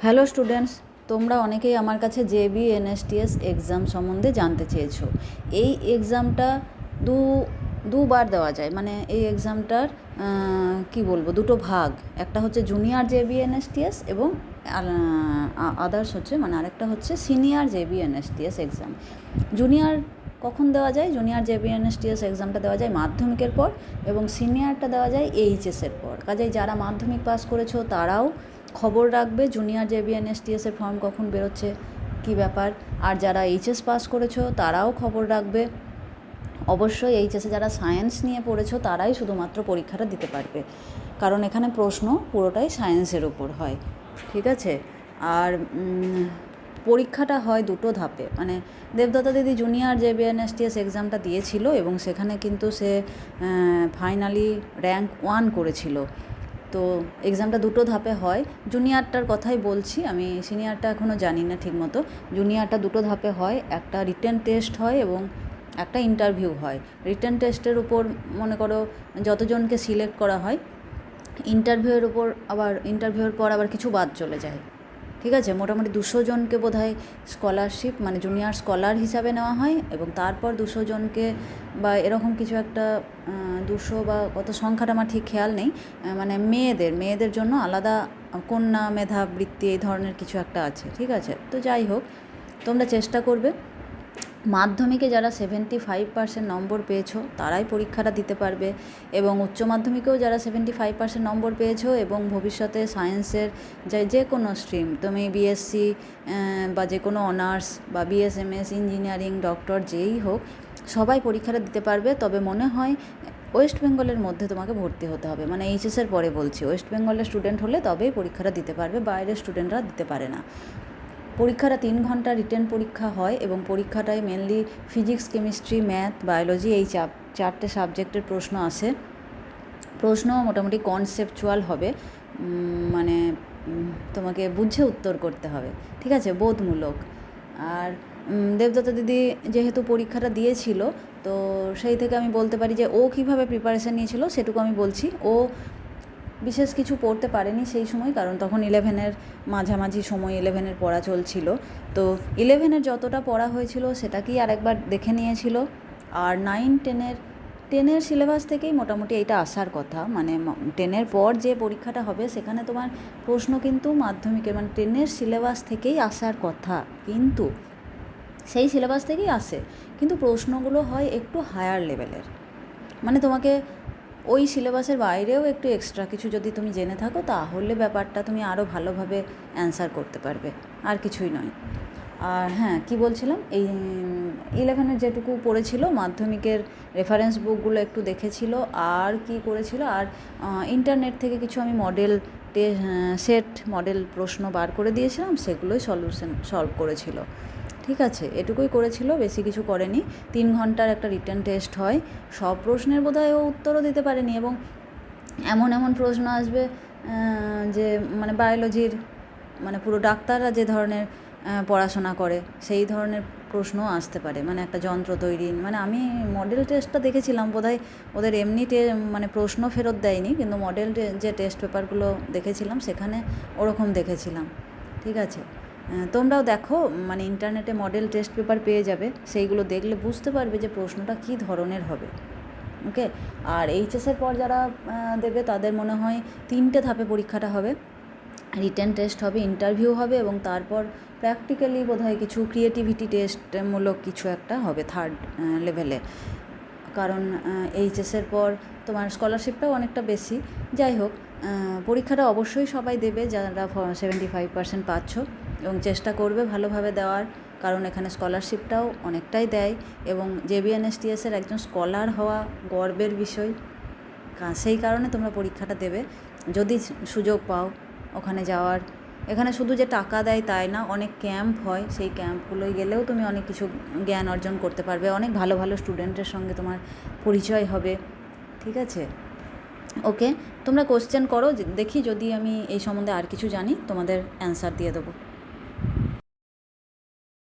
Hello students, তোমরা অনেকেই আমার কাছে JBNSTS এক্সাম সম্বন্ধে জানতে চেয়েছো। এই এক্সামটা দুবার দেওয়া যায়, মানে এই এক্সামটার কি বলবো, দুটো ভাগ। একটা হচ্ছে জুনিয়র JBNSTS এবং আদার্স হচ্ছে, মানে আরেকটা হচ্ছে সিনিয়র JBNSTS এক্সাম। জুনিয়র কখন দেওয়া যায়? জুনিয়র JBNSTS এক্সামটা দেওয়া যায় মাধ্যমিকের পর, এবং সিনিয়রটা দেওয়া যায় এইচএসের পর। কাজেই যারা মাধ্যমিক পাস করেছো তারাও খবর রাখবে জুনিয়র JBNSTS এর ফর্ম কখন বেরোচ্ছে, কী ব্যাপার। আর যারা এইচএস পাস করেছো তারাও খবর রাখবে। অবশ্যই এইচএসে যারা সায়েন্স নিয়ে পড়েছো তারাই শুধুমাত্র পরীক্ষাটা দিতে পারবে, কারণ এখানে প্রশ্ন পুরোটাই সায়েন্সের উপর হয়, ঠিক আছে। আর পরীক্ষাটা হয় দুটো ধাপে, মানে দেবদত্তা দিদি জুনিয়র JBNSTS এক্সামটা দিয়েছিল এবং সেখানে কিন্তু সে ফাইনালি র্যাঙ্ক 1 করেছিল। তো এক্সামটা দুটো ধাপে হয়। জুনিয়রটার কথাই বলছি আমি, সিনিয়রটা এখনও জানি না ঠিকমতো। জুনিয়রটা দুটো ধাপে হয়, একটা রিটেন টেস্ট হয় এবং একটা ইন্টারভিউ হয়। রিটেন টেস্টের উপর মনে করো যতজনকে সিলেক্ট করা হয়, ইন্টারভিউয়ের পর আবার কিছু বাদ চলে যায়, ঠিক আছে। মোটামুটি 200 জনকে বোধহয় স্কলারশিপ, মানে জুনিয়র স্কলার হিসাবে নেওয়া হয়, এবং তারপর 200 জনকে বা এরকম কিছু একটা 200 বা কত সংখ্যাটা আমার ঠিক খেয়াল নেই, মানে মেয়েদের জন্য আলাদা কন্যা মেধাবৃত্তি এই ধরনের কিছু একটা আছে, ঠিক আছে। তো যাই হোক, তোমরা চেষ্টা করবে। মাধ্যমিকে যারা 75% নম্বর পেয়েছো তারাই পরীক্ষাটা দিতে পারবে, এবং উচ্চ মাধ্যমিকেও যারা 75% নম্বর পেয়েছো এবং ভবিষ্যতে সায়েন্সের যে কোনো স্ট্রিম, তুমি বিএসসি বা যে কোনো অনার্স বা BSMS, ইঞ্জিনিয়ারিং, ডক্টর যেই হোক, সবাই পরীক্ষাটা দিতে পারবে। তবে মনে হয় ওয়েস্ট বেঙ্গলের মধ্যে তোমাকে ভর্তি হতে হবে, মানে এইচএসের পরে বলছি। ওয়েস্ট বেঙ্গলের স্টুডেন্ট হলে তবেই পরীক্ষাটা দিতে পারবে, বাইরের স্টুডেন্টরা দিতে পারে না। পরীক্ষাটা 3 ঘন্টা রিটেন পরীক্ষা হয়, এবং পরীক্ষাটায় mainly physics, chemistry, math, biology এই চারটে সাবজেক্টের প্রশ্ন আসে। প্রশ্ন মোটামুটি কনসেপচুয়াল হবে, মানে তোমাকে বুঝে উত্তর করতে হবে, ঠিক আছে, বোধমূলক। আর দেবদত্তা দিদি যেহেতু পরীক্ষাটা দিয়েছিল, তো সেই থেকে আমি বলতে পারি যে ও কীভাবে প্রিপারেশান নিয়েছিল সেটুকু আমি বলছি। ও বিশেষ কিছু পড়তে পারেনি সেই সময়, কারণ তখন 11-এর মাঝামাঝি সময়, 11-এর পড়া চলছিল। তো 11-এর যতটা পড়া হয়েছিল সেটাকেই আরেকবার দেখে নিয়েছিল। আর 9-10-এর সিলেবাস থেকেই মোটামুটি এইটা আসার কথা, মানে 10-এর পর যে পরীক্ষাটা হবে সেখানে তোমার প্রশ্ন কিন্তু মাধ্যমিকের, মানে 10-এর সিলেবাস থেকেই আসার কথা, কিন্তু সেই সিলেবাস থেকেই আসে, কিন্তু প্রশ্নগুলো হয় একটু হায়ার লেভেলের। মানে তোমাকে ওই সিলেবাসের বাইরেও একটু এক্সট্রা কিছু যদি তুমি জেনে থাকো, তাহলে ব্যাপারটা তুমি আরও ভালোভাবে অ্যান্সার করতে পারবে, আর কিছুই নয়। আর হ্যাঁ, কি বলছিলাম, এই 11-এর যেটুকু পড়েছিল, মাধ্যমিকের রেফারেন্স বুকগুলো একটু দেখেছিল, আর কি করেছিল, আর ইন্টারনেট থেকে কিছু আমি সেট মডেল প্রশ্ন বার করে দিয়েছিলাম, সেগুলোই সলভ করেছিল, ঠিক আছে। এটুকুই করেছিল, বেশি কিছু করেনি। 3 ঘন্টার একটা রিটেন টেস্ট হয়। সব প্রশ্নের বোধহয় ও উত্তরও দিতে পারেনি, এবং এমন প্রশ্ন আসবে যে মানে বায়োলজির, মানে পুরো ডাক্তাররা যে ধরনের পড়াশোনা করে সেই ধরনের প্রশ্নও আসতে পারে, মানে একটা যন্ত্র তৈরি, মানে আমি মডেল টেস্টটা দেখেছিলাম, বোধহয় ওদের এমনি মানে প্রশ্ন ফেরত দেয়নি, কিন্তু মডেল যে টেস্ট পেপারগুলো দেখেছিলাম সেখানে ওরকম দেখেছিলাম, ঠিক আছে। তোমরাও দেখো, মানে ইন্টারনেটে মডেল টেস্ট পেপার পেয়ে যাবে, সেইগুলো দেখলে বুঝতে পারবে যে প্রশ্নটা কী ধরনের হবে, ওকে। আর এইচএসের পর যারা দেবে তাদের মনে হয় 3টে ধাপে পরীক্ষাটা হবে। রিটেন টেস্ট হবে, ইন্টারভিউ হবে, এবং তারপর প্র্যাকটিক্যালি বোধহয় কিছু ক্রিয়েটিভিটি টেস্টমূলক কিছু একটা হবে 3rd লেভেলে। কারণ এইচএসের পর তোমার স্কলারশিপটাও অনেকটা বেশি। যাই হোক, পরীক্ষাটা অবশ্যই সবাই দেবে যারা 75% পাচ্ছ, এবং চেষ্টা করবে ভালোভাবে দেওয়ার, কারণ এখানে স্কলারশিপটাও অনেকটাই দেয়, এবং JBNSTS-এর একজন স্কলার হওয়া গর্বের বিষয়। সেই কারণে তোমরা পরীক্ষাটা দেবে যদি সুযোগ পাও ওখানে যাওয়ার। এখানে শুধু যে টাকা দেয় তাই না, অনেক ক্যাম্প হয়, সেই ক্যাম্পগুলোয় গেলেও তুমি অনেক কিছু জ্ঞান অর্জন করতে পারবে, অনেক ভালো ভালো স্টুডেন্টের সঙ্গে তোমার পরিচয় হবে, ঠিক আছে। ওকে, তোমরা কোশ্চেন করো, দেখি যদি আমি এই সম্বন্ধে আর কিছু জানি তোমাদের অ্যান্সার দিয়ে দেবো।